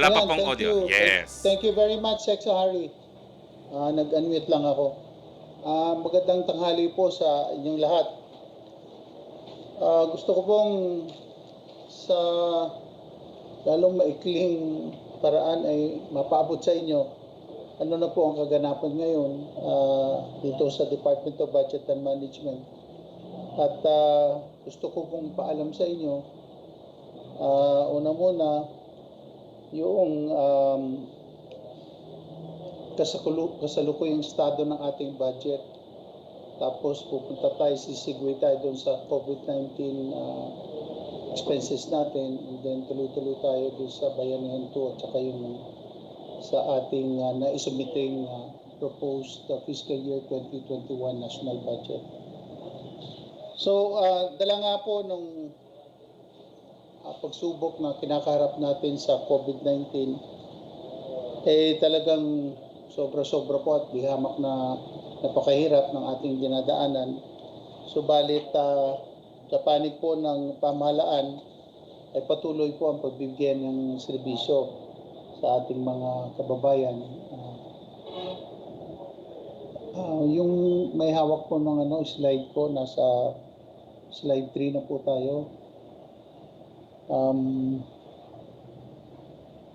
Wala pa Ayan, pong thank audio. you. Yes. Thank you very much, Sexa Hari. Nag-unmute lang ako. Magandang tanghali po sa inyong lahat. Gusto ko pong sa lalong maikling paraan ay mapaabot sa inyo ano na po ang kaganapan ngayon dito sa Department of Budget and Management. At gusto ko pong paalam sa inyo, una muna, yung kasalukuyang estado ng ating budget. Tapos pupunta tayo, sisigway tayo doon sa COVID-19 expenses natin, and then tuloy-tuloy tayo doon sa Bayanihan 2 at saka yung sa ating naisumiting proposed fiscal year 2021 national budget. So, dala nga po nung pagsubok na kinakaharap natin sa COVID-19, talagang sobra-sobra po at dihamak na napakahirap ng ating dinadaanan. Subalit sa panig po ng pamahalaan ay patuloy po ang pagbibigyan ng serbisyo sa ating mga kababayan. Yung may hawak po ng slide ko, nasa slide 3 na po tayo.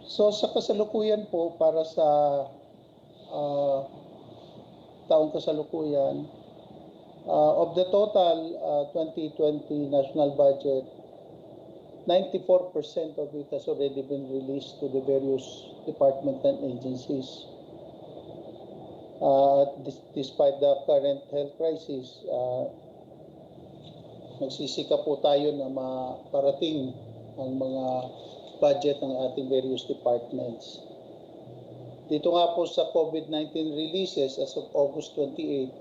So sa kasalukuyan po, para sa taong kasalukuyan, of the total 2020 national budget, 94% of it has already been released to the various departments and agencies. Despite the current health crisis, nagsisika po tayo na maparating ang mga budget ng ating various departments. Dito nga po sa COVID-19 releases as of August 28,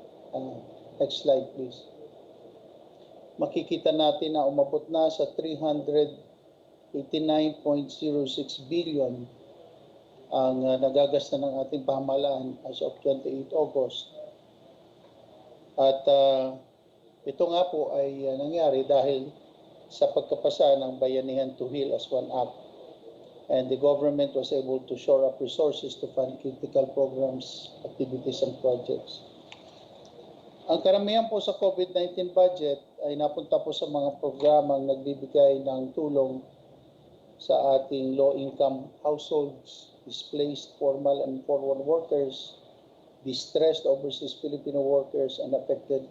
next slide please. Makikita natin na umabot na sa 389.06 billion ang nagagasta ng ating pamahalaan as of 28 August. At ito nga po ay nangyari dahil sa pagkapasa ng Bayanihan to Heal as One Act, and the government was able to shore up resources to fund critical programs, activities, and projects. Ang karamihan po sa COVID-19 budget ay napunta po sa mga programang nagbibigay ng tulong sa ating low-income households, displaced formal and informal workers, distressed overseas Filipino workers, and affected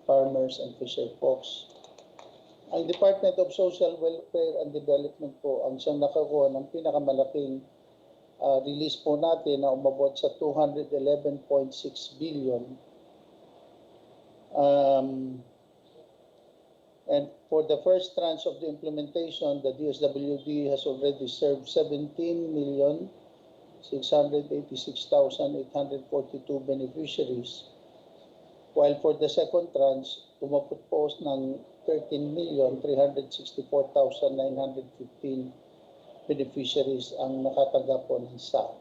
farmers and fisher folks. Ang Department of Social Welfare and Development po ang siyang nakakuha ng pinakamalaking release po natin na umabot sa 211.6 billion. And for the first tranche of the implementation, the DSWD has already served 17,686,842 beneficiaries. While for the second tranche, umabot po ng 13,364,915 beneficiaries ang nakatanggap po ng SAP.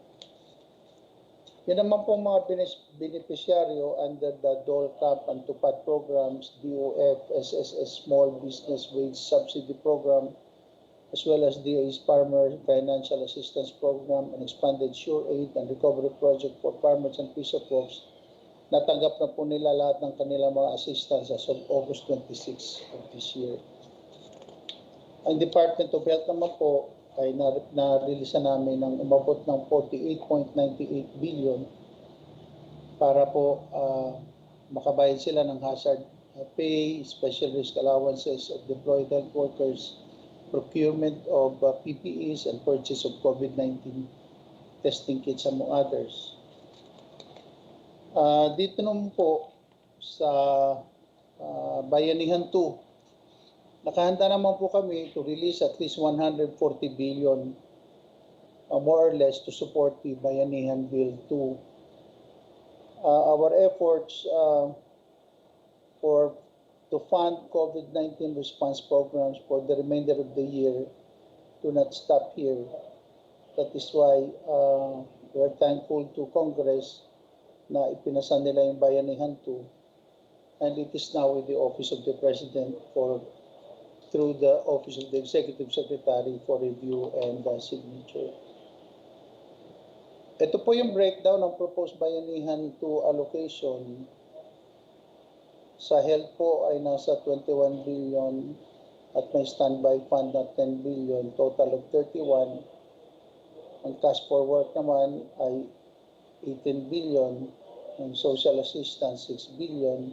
Yan naman po mga beneficiaryo under the Dole Camp and Tupad programs, DOF, SSS Small Business Wage Subsidy Program, as well as DA's Farmer Financial Assistance Program and Expanded Sure Aid and Recovery Project for Farmers and Fisher Folks. Natanggap na po nila lahat ng kanilang mga assistance as of August 26 of this year. Ang Department of Health naman po ay na-release namin ng umabot ng 48.98 billion para po makabayad sila ng hazard pay, special risk allowances of deployed health workers, procurement of PPEs, and purchase of COVID-19 testing kits among others. Dito naman po sa Bayanihan 2, nakahanda naman po kami to release at least 140 billion more or less to support the Bayanihan Bill 2. Our efforts to fund COVID-19 response programs for the remainder of the year do not stop here. That is why we are thankful to Congress na ipinasa nila yung Bayanihan 2, and it is now with the Office of the President through the Office of the Executive Secretary for review and signature. Ito po yung breakdown ng proposed bayanihan to allocation. Sa health po ay nasa 21 billion at may standby fund na 10 billion, total of 31. Ang cash for work naman ay 18 billion, ang social assistance 6 billion.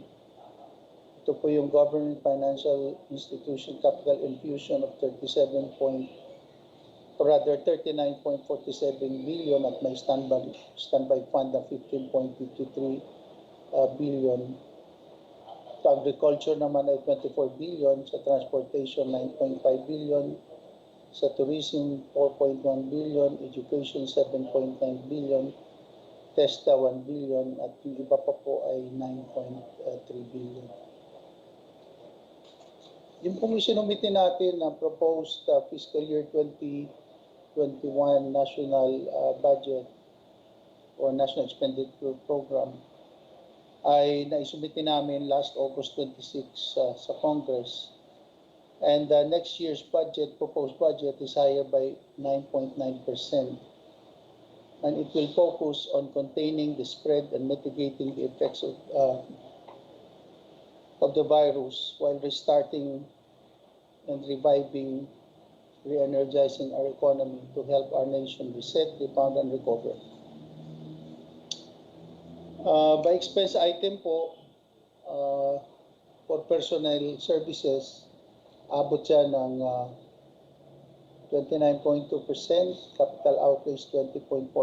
Ito po yung government financial institution capital infusion of 39.47 billion at may standby fund na 15.53 billion. Sa agriculture naman ay 24 billion, sa transportation 9.5 billion, sa tourism 4.1 billion, education 7.9 billion, TESDA 1 billion at yung iba pa po ay 9.3 billion. Yung pong isinumitin natin na proposed fiscal year 2021 national budget or national expenditure program ay naisumiti namin last August 26 sa Congress. And next year's budget, proposed budget, is higher by 9.9%. And it will focus on containing the spread and mitigating the effects of the virus while restarting and reviving, re-energizing our economy to help our nation reset, rebound, and recover. By expense item po, for personnel services, abot siya ng 29.2%, capital outlays 20.4%,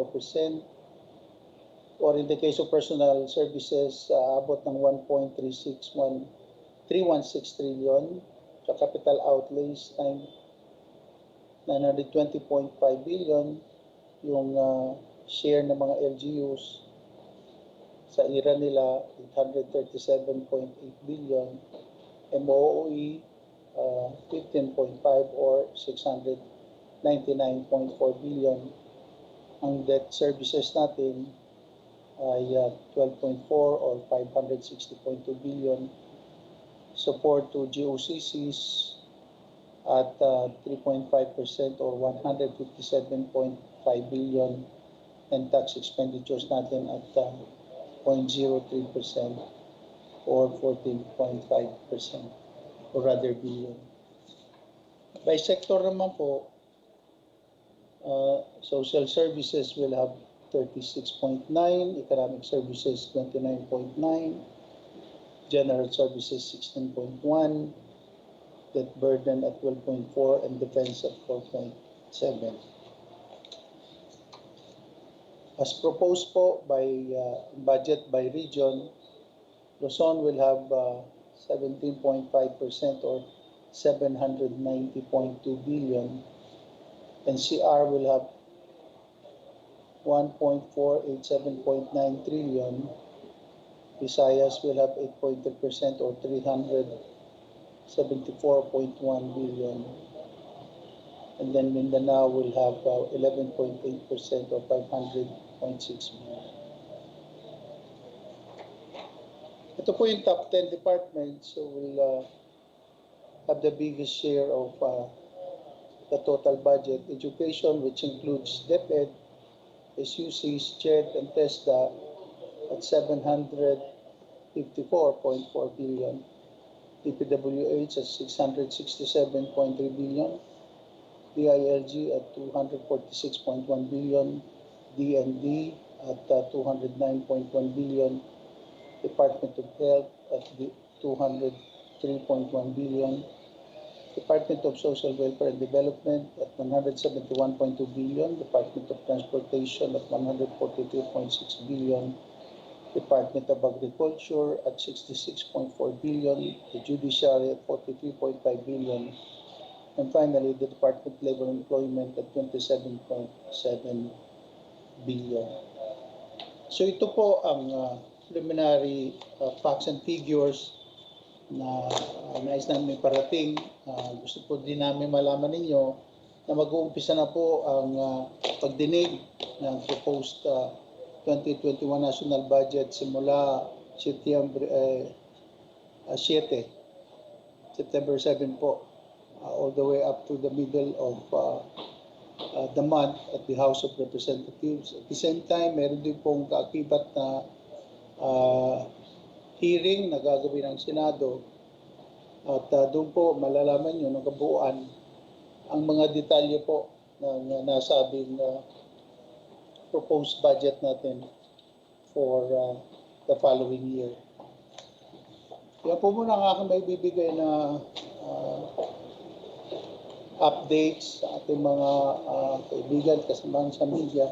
or in the case of personal services, abot ng 1.316 trillion, sa capital outlays 920.5 billion, yung share ng mga LGUs sa IRA nila 837.8 billion, MOOE 15.5 or 699.4 billion. Ang debt services natin ay 12.4 or 560.2 billion. Support to GOCCs at 3.5% or 157.5 billion, and tax expenditures natin at 0.03% or 14.5% or rather billion. By sector naman po, social services will have 36.9, economic services 29.9, general services 16.1, debt burden at 12.4, and defense at 4.7. As proposed po by budget by region, Luzon will have 17.5% or 790.2 billion, NCR will have 1.487.9 trillion, Visayas will have 8.3% or 374.1 billion, and then Mindanao will have 11.8% or 500.6 billion. Ito po yung top 10 departments, so we'll have the biggest share of the total budget. Education, which includes DepEd, SUCs, CHED, and TESDA at 754.4 billion. DPWH at 667.3 billion. DILG at 246.1 billion. DND at 209.1 billion. Department of Health at 203.1 billion. Department of Social Welfare and Development at 171.2 billion. Department of Transportation at 143.6 billion. Department of Agriculture at 66.4 billion. The Judiciary at 43.5 billion. And finally, the Department of Labor and Employment at 27.7 billion. So ito po ang preliminary facts and figures na nais namin parating. Gusto po din namin malaman ninyo na mag-uumpisa na po ang pagdinig ng proposed 2021 national budget simula September 7 po, all the way up to the middle of the month at the House of Representatives. At the same time, meron din pong kaakibat na hearing na gagawin ng Senado at doon po malalaman nyo ng kabuuan ang mga detalye po ng nasabing proposed budget natin for the following year. Yan po muna ang aking may bibigay na updates sa ating mga kaibigan, kasamahan sa media.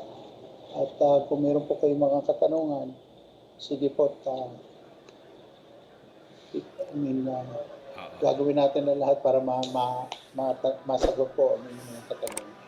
At kung meron po kayong mga katanungan, sige po, gagawin natin na lahat para masagot po ang mga katanungan.